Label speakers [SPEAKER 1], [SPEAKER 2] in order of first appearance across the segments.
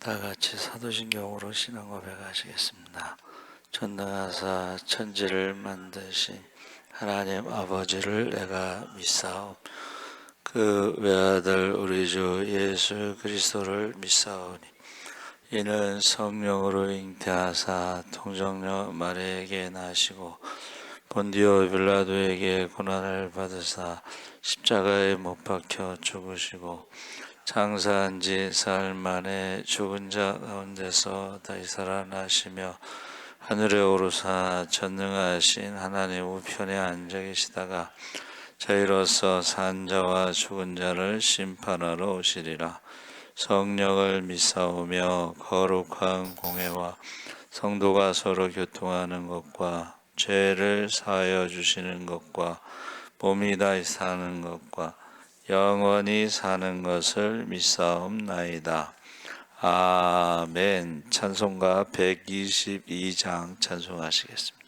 [SPEAKER 1] 다 같이 사도신경으로 신앙 고백하시겠습니다. 전능하사 천지를 만드신 하나님 아버지를 내가 믿사옵. 그 외아들 우리 주 예수 그리스도를 믿사오니 이는 성령으로 잉태하사 통정녀 마리아에게 나시고 본디오 빌라도에게 고난을 받으사 십자가에 못 박혀 죽으시고 장사한 지 사흘 만에 죽은 자 가운데서 다시 살아나시며 하늘에 오르사 전능하신 하나님 우편에 앉아 계시다가 저희로서 산 자와 죽은 자를 심판하러 오시리라. 성령을 믿사오며 거룩한 공회와 성도가 서로 교통하는 것과 죄를 사하여 주시는 것과 몸이 다시 사는 것과 영원히 사는 것을 믿사옵나이다. 아멘. 찬송가 122장 찬송하시겠습니다.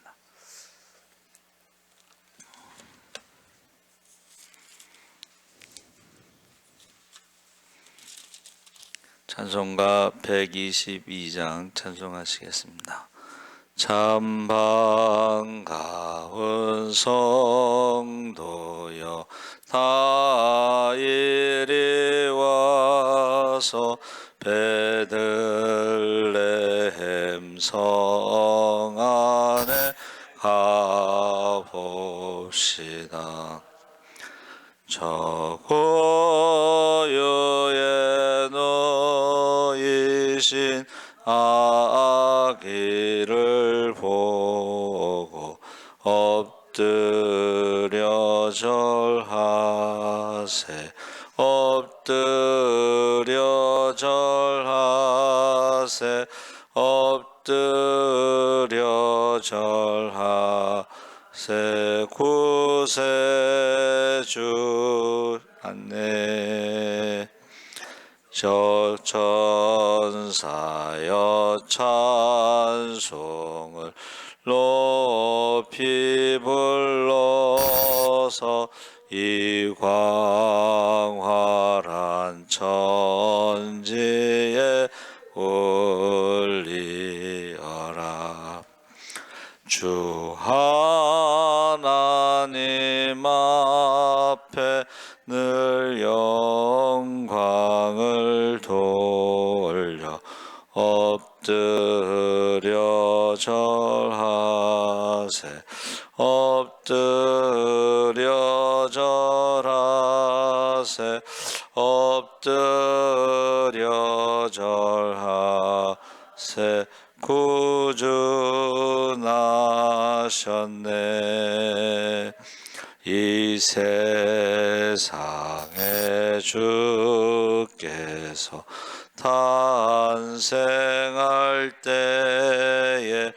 [SPEAKER 1] 찬송가 122장 찬송하시겠습니다. 참 반가운 성도여 다 이리 와서 베들레헴 성 안에 가봅시다. 저 고요에 놓이신 아기를 보고 엎드려 절하세. 엎드려 절하세. 엎드려 절하세. 구세주 안내 저 천사여 찬송을 높이 불러서 이 광활한 천지에 올리어라. 주 하나님 앞에 늘 영광을 돌려 엎드려 절하세. 엎드려 절하세. 엎드려 절하세. 구주 나셨네. 이 세상에 주께서 탄생할 때에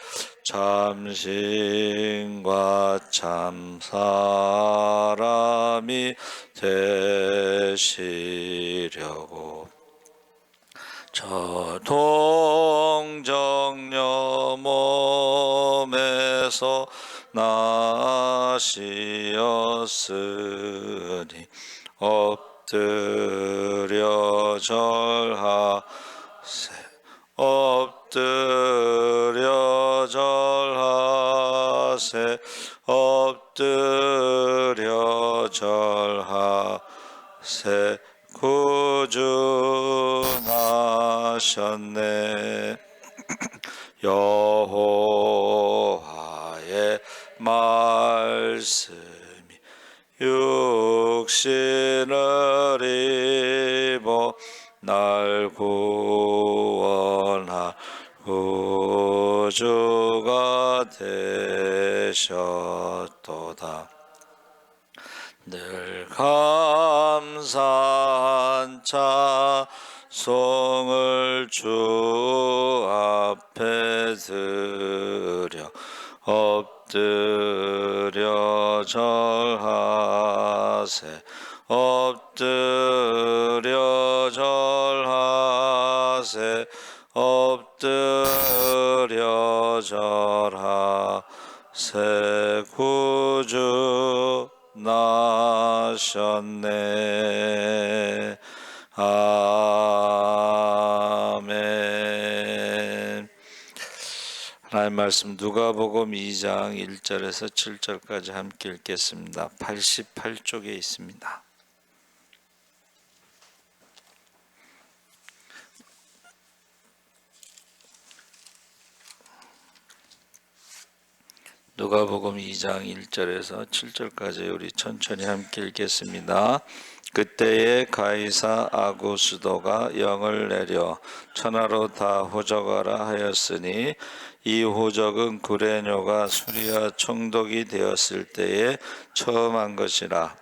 [SPEAKER 1] 참신과 참사람이 되시려고 저 동정녀 몸에서 나시었으니 엎드려 절하세. 엎드려 절하세. 엎드려 절하세. 구주 나셨네. 여호와의 말씀이 육신을 입어 날 구원할 구주가 되셨도다. 늘 감사한 찬송을 주 앞에 드려 엎드려 절하세. 엎드려 절하세. 엎드려 절하세. 구주 나셨네. 아멘. 하나님 말씀 누가복음 2장 1절에서 7절까지 함께 읽겠습니다. 88쪽에 있습니다. 누가복음 2장 1절에서 7절까지 우리 천천히 함께 읽겠습니다. 그때에 가이사 아구스도가 영을 내려 천하로 다 호적하라 하였으니 이 호적은 구레뇨가 수리아 총독이 되었을 때에 처음 한 것이라.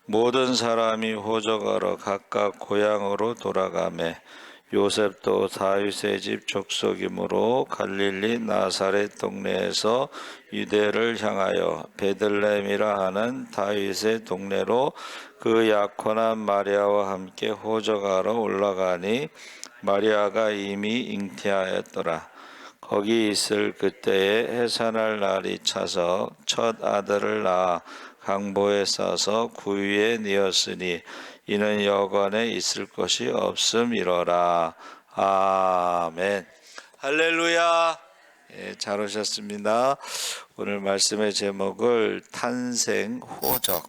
[SPEAKER 1] 모든 사람이 호적하러 각각 고향으로 돌아가매 요셉도 다윗의 집 족속이므로 갈릴리 나사렛 동네에서 유대를 향하여 베들레헴이라 하는 다윗의 동네로 그 약혼한 마리아와 함께 호적하러 올라가니 마리아가 이미 잉태하였더라. 거기 있을 그때에 해산할 날이 차서 첫 아들을 낳아 강보에 싸서 구유에 뉘었으니 이는 여관에 있을 것이 없음이러라. 아멘. 할렐루야. 예, 잘 오셨습니다. 오늘 말씀의 제목을 탄생 호적.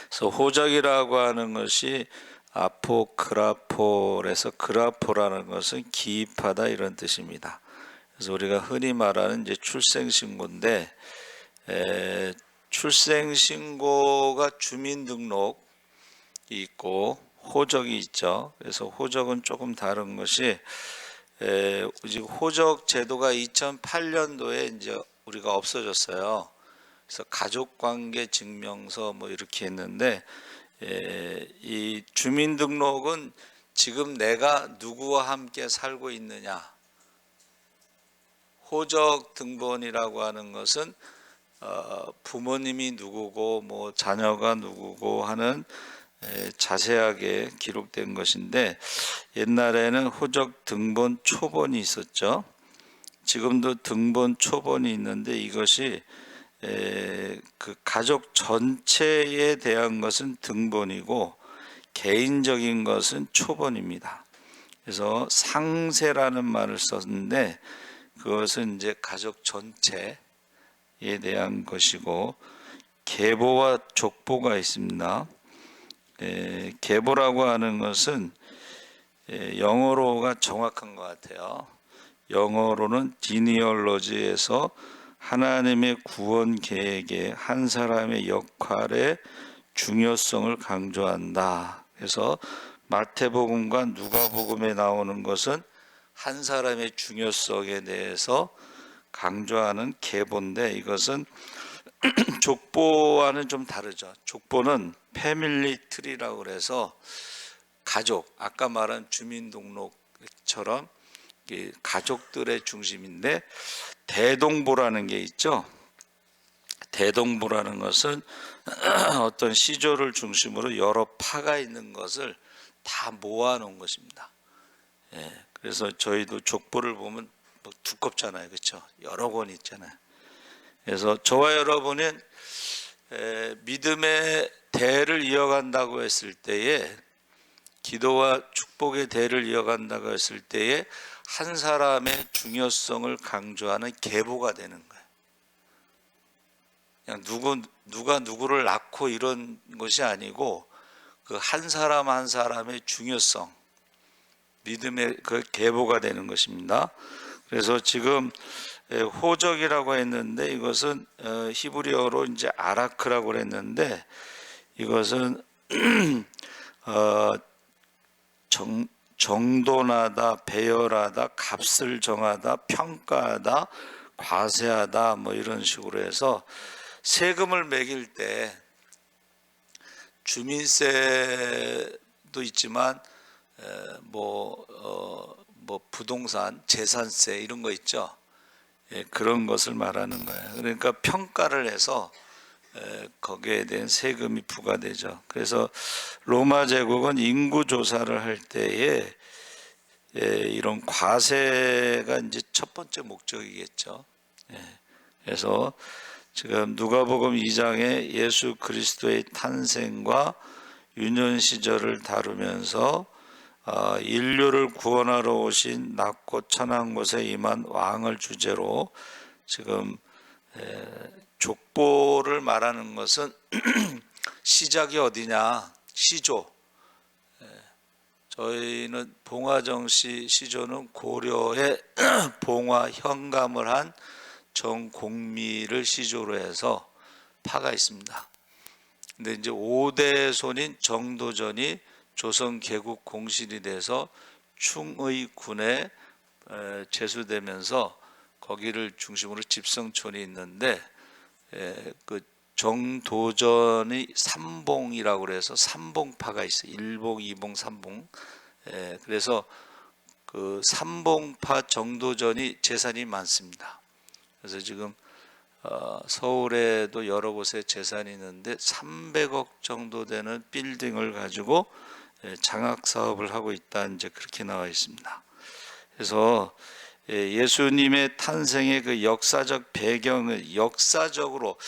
[SPEAKER 1] 그래서 호적이라고 하는 것이 아포크라폴에서 그라포라는 것은 기입하다 이런 뜻입니다. 그래서 우리가 흔히 말하는 이제 출생신고인데 출생신고가 주민등록이 있고 호적이 있죠. 그래서 호적은 조금 다른 것이 호적 제도가 2008년도에 이제 우리가 없어졌어요. 그래서 가족관계 증명서 뭐 이렇게 했는데 이 주민등록은 지금 내가 누구와 함께 살고 있느냐. 호적 등본이라고 하는 것은 부모님이 누구고 뭐 자녀가 누구고 하는 자세하게 기록된 것인데 옛날에는 호적 등본 초본이 있었죠. 지금도 등본 초본이 있는데 이것이 그 가족 전체에 대한 것은 등본이고 개인적인 것은 초본입니다. 그래서 상세라는 말을 썼는데 그것은 이제 가족 전체에 대한 것이고 계보와 족보가 있습니다. 계보라고 하는 것은 영어로가 정확한 것 같아요. 영어로는 디니얼로지에서 하나님의 구원 계획에 한 사람의 역할의 중요성을 강조한다. 그래서 마태복음과 누가복음에 나오는 것은 한 사람의 중요성에 대해서 강조하는 계보인데 이것은 족보와는 좀 다르죠. 족보는 패밀리 트리라고 그래서 가족, 아까 말한 주민등록처럼 가족들의 중심인데 대동보라는 게 있죠. 대동보라는 것은 어떤 시조를 중심으로 여러 파가 있는 것을 다 모아놓은 것입니다. 그래서 저희도 족보를 보면 뭐 두껍잖아요, 그렇죠? 여러 권 있잖아요. 그래서 저와 여러분은 믿음의 대를 이어간다고 했을 때에 기도와 축복의 대를 이어간다고 했을 때에 한 사람의 중요성을 강조하는 계보가 되는 거예요. 그냥 누가 누구를 낳고 이런 것이 아니고 그 한 사람 한 사람의 중요성, 믿음의 그 계보가 되는 것입니다. 그래서 지금 호적이라고 했는데 이것은 히브리어로 이제 아라크라고 그랬는데 이것은 정돈하다, 배열하다, 값을 정하다, 평가하다, 과세하다 뭐 이런 식으로 해서 세금을 매길 때 주민세도 있지만 뭐 부동산, 재산세 이런 거 있죠. 그런 것을 말하는 거예요. 그러니까 평가를 해서 거기에 대한 세금이 부과되죠. 그래서 로마 제국은 인구 조사를 할 때에 이런 과세가 이제 첫 번째 목적이겠죠. 그래서 지금 누가복음 2장에 예수 그리스도의 탄생과 유년 시절을 다루면서 인류를 구원하러 오신 낮고 천한 곳에 임한 왕을 주제로 지금 족보를 말하는 것은 시작이 어디냐? 시조. 저희는 봉화정씨 시조는 고려의 봉화 현감을 한 정공미를 시조로 해서 파가 있습니다. 근데 이제 5대 손인 정도전이 조선 개국 공신이 돼서 충의군에 제수되면서 거기를 중심으로 집성촌이 있는데 그 정도전이 삼봉이라고 그래서 삼봉파가 있어요. 1봉, 2봉, 3봉. 그래서 그 삼봉파 정도전이 재산이 많습니다. 그래서 지금 서울에도 여러 곳에 재산이 있는데 300억 정도 되는 빌딩을 가지고 장학 사업을 하고 있다, 이제 그렇게 나와 있습니다. 그래서 예수님의 탄생의 그 역사적 배경을 역사적으로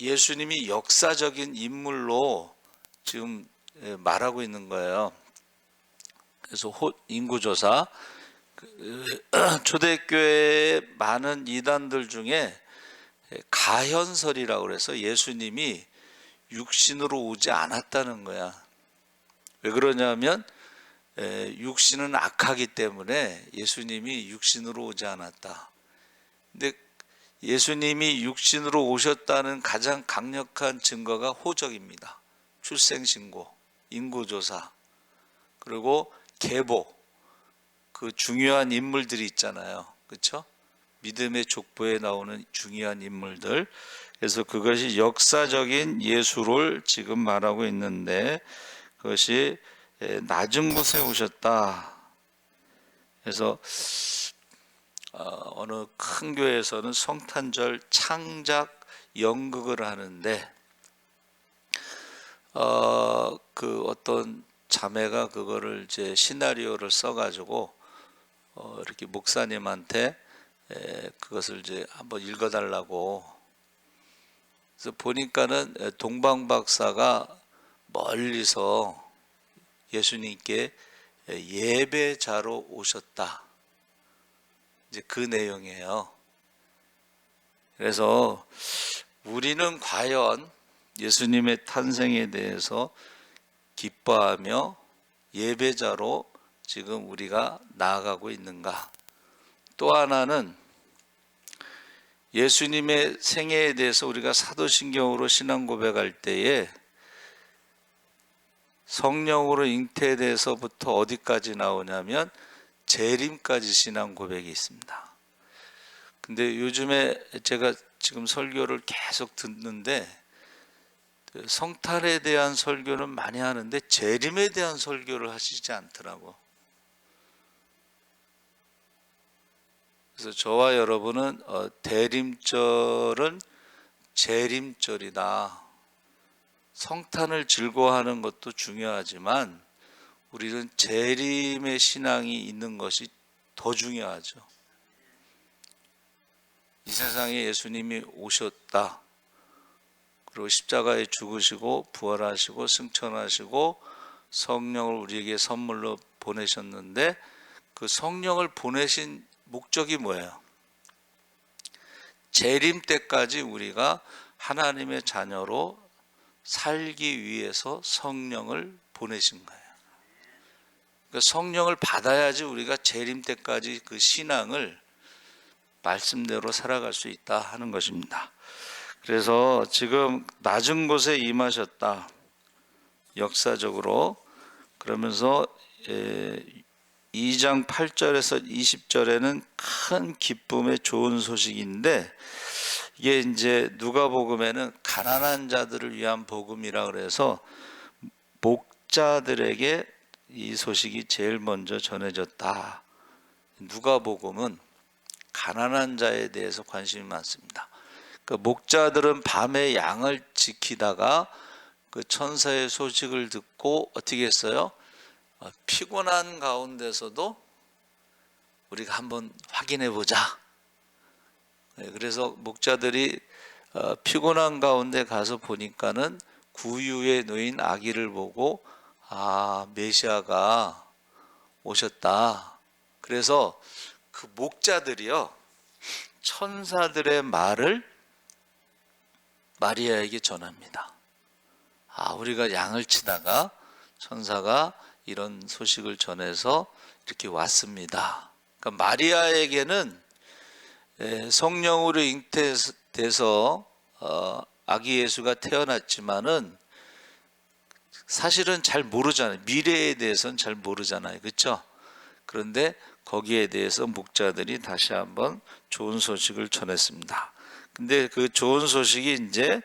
[SPEAKER 1] 예수님이 역사적인 인물로 지금 말하고 있는 거예요. 그래서 인구조사 초대교회의 많은 이단들 중에 가현설이라고 그래서 예수님이 육신으로 오지 않았다는 거야. 왜 그러냐면 육신은 악하기 때문에 예수님이 육신으로 오지 않았다. 근데 예수님이 육신으로 오셨다는 가장 강력한 증거가 호적입니다. 출생신고, 인구조사, 그리고 계보, 그 중요한 인물들이 있잖아요. 그렇죠? 믿음의 족보에 나오는 중요한 인물들. 그래서 그것이 역사적인 예수를 지금 말하고 있는데 그것이 낮은 곳에 오셨다. 그래서 어느 큰 교회에서는 성탄절 창작 연극을 하는데 그 어떤 자매가 그거를 이제 시나리오를 써가지고 이렇게 목사님한테 그것을 이제 한번 읽어달라고. 그래서 보니까는 동방 박사가 멀리서 예수님께 예배자로 오셨다. 이제 그 내용이에요. 그래서 우리는 과연 예수님의 탄생에 대해서 기뻐하며 예배자로 지금 우리가 나아가고 있는가? 또 하나는 예수님의 생애에 대해서 우리가 사도신경으로 신앙 고백할 때에 성령으로 잉태돼서부터 어디까지 나오냐면 재림까지 신앙 고백이 있습니다. 근데 요즘에 제가 지금 설교를 계속 듣는데 성탄에 대한 설교는 많이 하는데 재림에 대한 설교를 하시지 않더라고. 그래서 저와 여러분은 대림절은 재림절이다. 성탄을 즐거워하는 것도 중요하지만 우리는 재림의 신앙이 있는 것이 더 중요하죠. 이 세상에 예수님이 오셨다. 그리고 십자가에 죽으시고 부활하시고 승천하시고 성령을 우리에게 선물로 보내셨는데 그 성령을 보내신 목적이 뭐예요? 재림 때까지 우리가 하나님의 자녀로 살기 위해서 성령을 보내신 거예요. 그러니까 성령을 받아야지 우리가 재림 때까지 그 신앙을 말씀대로 살아갈 수 있다 하는 것입니다. 그래서 지금 낮은 곳에 임하셨다. 역사적으로. 그러면서 2장 8절에서 20절에는 큰 기쁨의 좋은 소식인데 이게 이제 누가복음에는 가난한 자들을 위한 복음이라 그래서 목자들에게 이 소식이 제일 먼저 전해졌다. 누가복음은 가난한 자에 대해서 관심이 많습니다. 그 목자들은 밤에 양을 지키다가 그 천사의 소식을 듣고 어떻게 했어요? 피곤한 가운데서도 우리가 한번 확인해 보자. 그래서 목자들이 피곤한 가운데 가서 보니까는 구유에 놓인 아기를 보고 메시아가 오셨다. 그래서 그 목자들이요, 천사들의 말을 마리아에게 전합니다. 우리가 양을 치다가 천사가 이런 소식을 전해서 이렇게 왔습니다. 그러니까 마리아에게는 성령으로 잉태돼서 아기 예수가 태어났지만은 사실은 잘 모르잖아요. 미래에 대해서는 잘 모르잖아요. 그렇죠? 그런데 거기에 대해서 목자들이 다시 한번 좋은 소식을 전했습니다. 근데 그 좋은 소식이 이제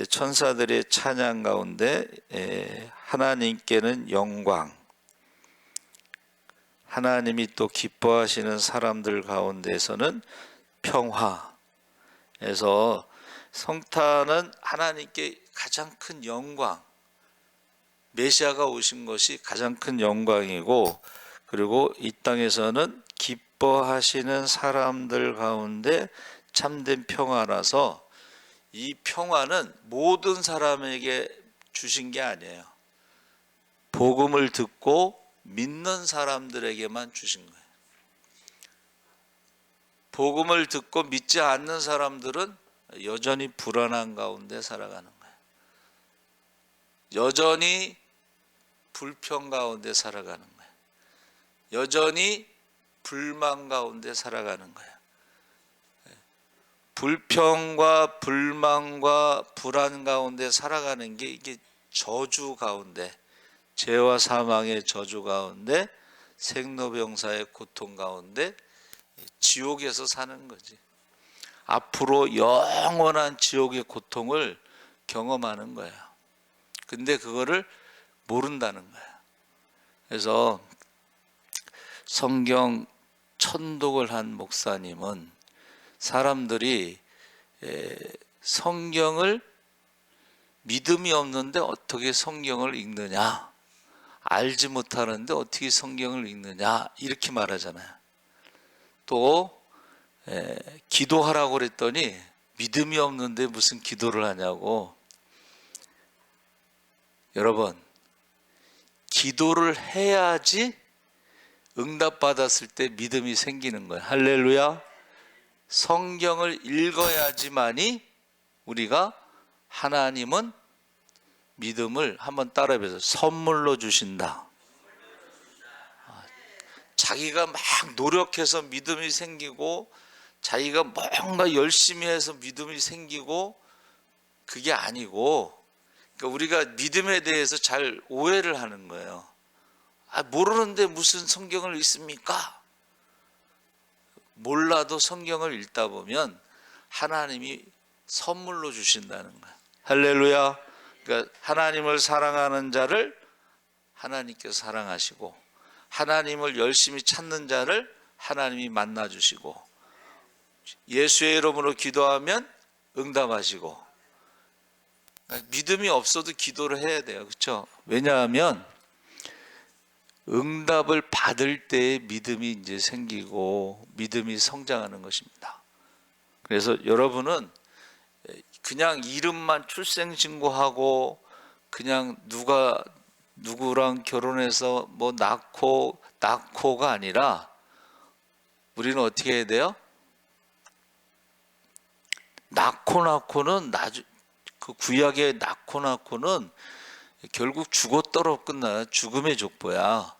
[SPEAKER 1] 천사들의 찬양 가운데 하나님께는 영광, 하나님이 또 기뻐하시는 사람들 가운데서는 평화에서 성탄은 하나님께 가장 큰 영광, 메시아가 오신 것이 가장 큰 영광이고, 그리고 이 땅에서는 기뻐하시는 사람들 가운데 참된 평화라서 이 평화는 모든 사람에게 주신 게 아니에요. 복음을 듣고 믿는 사람들에게만 주신 거예요. 복음을 듣고 믿지 않는 사람들은 여전히 불안한 가운데 살아가는 거예요. 여전히 불평 가운데 살아가는 거예요. 여전히 불만 가운데 살아가는 거예요. 불평과 불만과 불안 가운데 살아가는 게 이게 저주 가운데, 죄와 사망의 저주 가운데, 생로병사의 고통 가운데 지옥에서 사는 거지. 앞으로 영원한 지옥의 고통을 경험하는 거예요. 근데 그거를 모른다는 거예요. 그래서 성경 천독을 한 목사님은 사람들이 성경을 믿음이 없는데 어떻게 성경을 읽느냐, 알지 못하는데 어떻게 성경을 읽느냐, 이렇게 말하잖아요. 또 기도하라고 그랬더니 믿음이 없는데 무슨 기도를 하냐고. 여러분, 기도를 해야지 응답받았을 때 믿음이 생기는 거예요. 할렐루야. 성경을 읽어야지만이 우리가 하나님은 믿음을, 한번 따라해보세요. 선물로 주신다. 자기가 막 노력해서 믿음이 생기고, 자기가 뭔가 열심히 해서 믿음이 생기고, 그게 아니고, 그러니까 우리가 믿음에 대해서 잘 오해를 하는 거예요. 모르는데 무슨 성경을 읽습니까? 몰라도 성경을 읽다 보면 하나님이 선물로 주신다는 거예요. 할렐루야. 그러니까 하나님을 사랑하는 자를 하나님께서 사랑하시고, 하나님을 열심히 찾는 자를 하나님이 만나주시고, 예수의 이름으로 기도하면 응답하시고. 믿음이 없어도 기도를 해야 돼요. 그렇죠? 왜냐하면 응답을 받을 때에 믿음이 이제 생기고 믿음이 성장하는 것입니다. 그래서 여러분은 그냥 이름만 출생신고하고 그냥 누구랑 결혼해서 뭐 낳고가 아니라 우리는 어떻게 해야 돼요? 낳고는 그 구약의 낳고는 결국 죽었더러 끝나. 죽음의 족보야.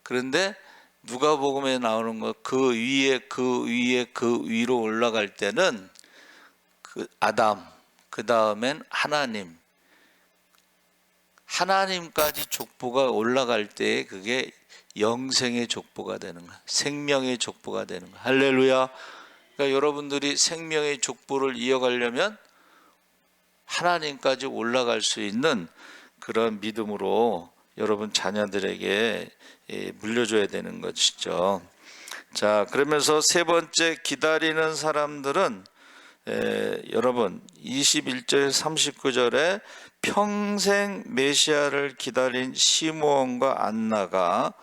[SPEAKER 1] 그런데 누가복음에 나오는 거, 그 위로 올라갈 때는 그 아담, 그 다음엔 하나님까지 족보가 올라갈 때 그게 영생의 족보가 되는 거야. 생명의 족보가 되는 거야. 할렐루야. 그러니까 여러분들이 생명의 족보를 이어가려면 하나님까지 올라갈 수 있는 그런 믿음으로 여러분 자녀들에게 물려줘야 되는 것이죠. 자, 그러면서 세 번째, 기다리는 사람들은 여러분 21절 39절에 평생 메시아를 기다린 시므온과 안나가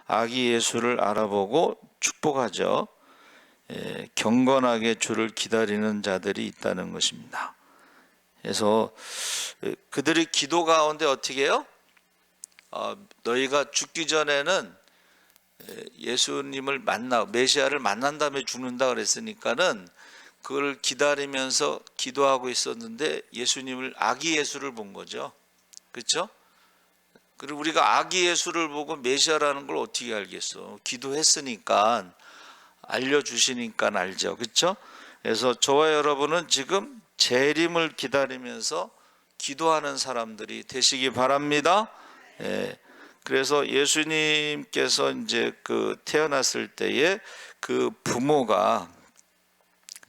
[SPEAKER 1] 아기 예수를 알아보고 축복하죠. 경건하게 주를 기다리는 자들이 있다는 것입니다. 그래서 그들이 기도 가운데 어떻게 해요? 너희가 죽기 전에는 예수님을 메시아를 만난 다음에 죽는다 그랬으니까는 그걸 기다리면서 기도하고 있었는데 예수님을 아기 예수를 본 거죠. 그렇죠? 그리고 우리가 아기 예수를 보고 메시아라는 걸 어떻게 알겠어? 기도했으니까 알려주시니까 알죠. 그렇죠? 그래서 저와 여러분은 지금 재림을 기다리면서 기도하는 사람들이 되시기 바랍니다. 예. 그래서 예수님께서 이제 태어났을 때에 그 부모가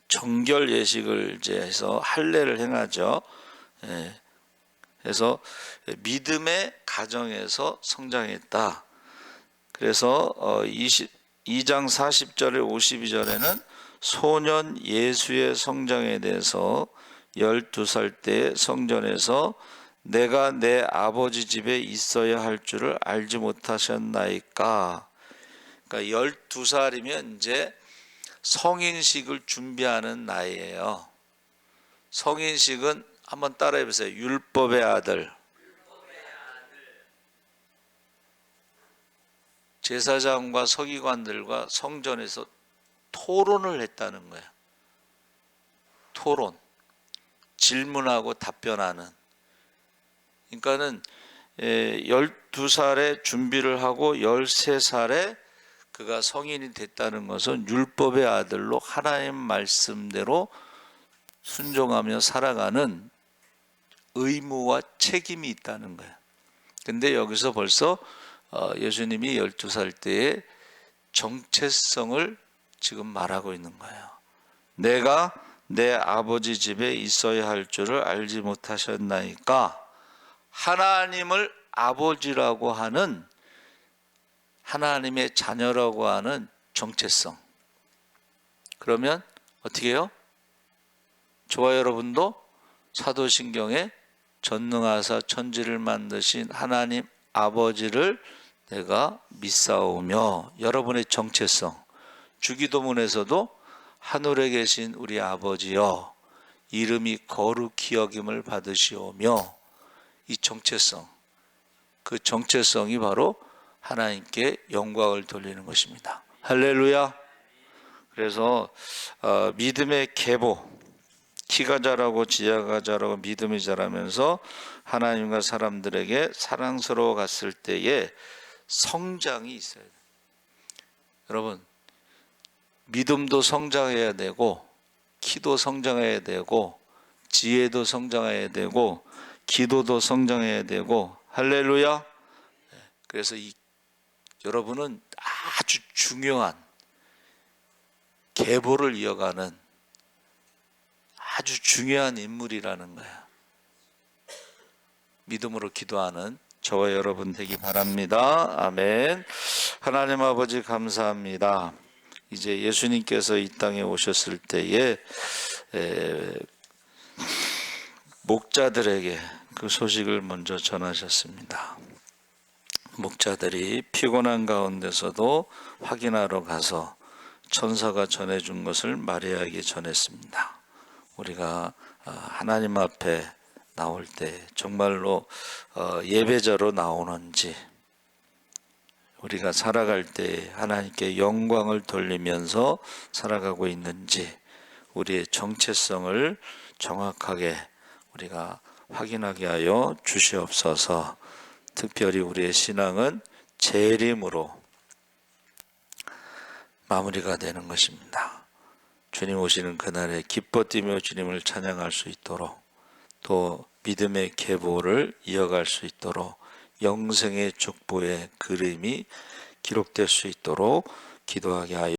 [SPEAKER 1] 정결 예식을 이제 해서 할례를 행하죠. 예. 그래서 믿음의 가정에서 성장했다. 그래서 2장 40절에 52절에는 소년 예수의 성장에 대해서 12살 때 성전에서 내가 내 아버지 집에 있어야 할 줄을 알지 못하셨나이까. 그러니까 12살이면 이제 성인식을 준비하는 나이예요. 성인식은 한번 따라해 보세요. 율법의 아들. 제사장과 서기관들과 성전에서 토론을 했다는 거예요. 토론. 질문하고 답변하는. 그러니까는 12살에 준비를 하고 13살에 그가 성인이 됐다는 것은 율법의 아들로 하나님 말씀대로 순종하며 살아가는 의무와 책임이 있다는 거예요. 근데 여기서 벌써 예수님이 12살 때의 정체성을 지금 말하고 있는 거예요. 내가 내 아버지 집에 있어야 할 줄을 알지 못하셨나이까. 하나님을 아버지라고 하는, 하나님의 자녀라고 하는 정체성. 그러면 어떻게 해요? 저와 여러분도 사도신경에 전능하사 천지를 만드신 하나님 아버지를 내가 믿사오며, 여러분의 정체성, 주기도문에서도 하늘에 계신 우리 아버지여 이름이 거룩히 여김을 받으시오며, 이 정체성, 그 정체성이 바로 하나님께 영광을 돌리는 것입니다. 할렐루야. 그래서 믿음의 계보, 키가 자라고 지혜가 자라고 믿음이 자라면서 하나님과 사람들에게 사랑스러워 갔을 때에 성장이 있어야 돼요. 여러분, 믿음도 성장해야 되고, 키도 성장해야 되고, 지혜도 성장해야 되고, 기도도 성장해야 되고, 할렐루야. 그래서 여러분은 아주 중요한 계보를 이어가는 아주 중요한 인물이라는 거예요. 믿음으로 기도하는 저와 여러분 되기 바랍니다. 아멘. 하나님 아버지 감사합니다. 이제 예수님께서 이 땅에 오셨을 때에 목자들에게 그 소식을 먼저 전하셨습니다. 목자들이 피곤한 가운데서도 확인하러 가서 천사가 전해준 것을 마리아에게 전했습니다. 우리가 하나님 앞에 나올 때 정말로 예배자로 나오는지, 우리가 살아갈 때 하나님께 영광을 돌리면서 살아가고 있는지, 우리의 정체성을 정확하게 우리가 확인하게 하여 주시옵소서. 특별히 우리의 신앙은 재림으로 마무리가 되는 것입니다. 주님 오시는 그날에 기뻐 뛰며 주님을 찬양할 수 있도록, 또 믿음의 계보를 이어갈 수 있도록, 영생의 족보의 그림이 기록될 수 있도록 기도하게 하여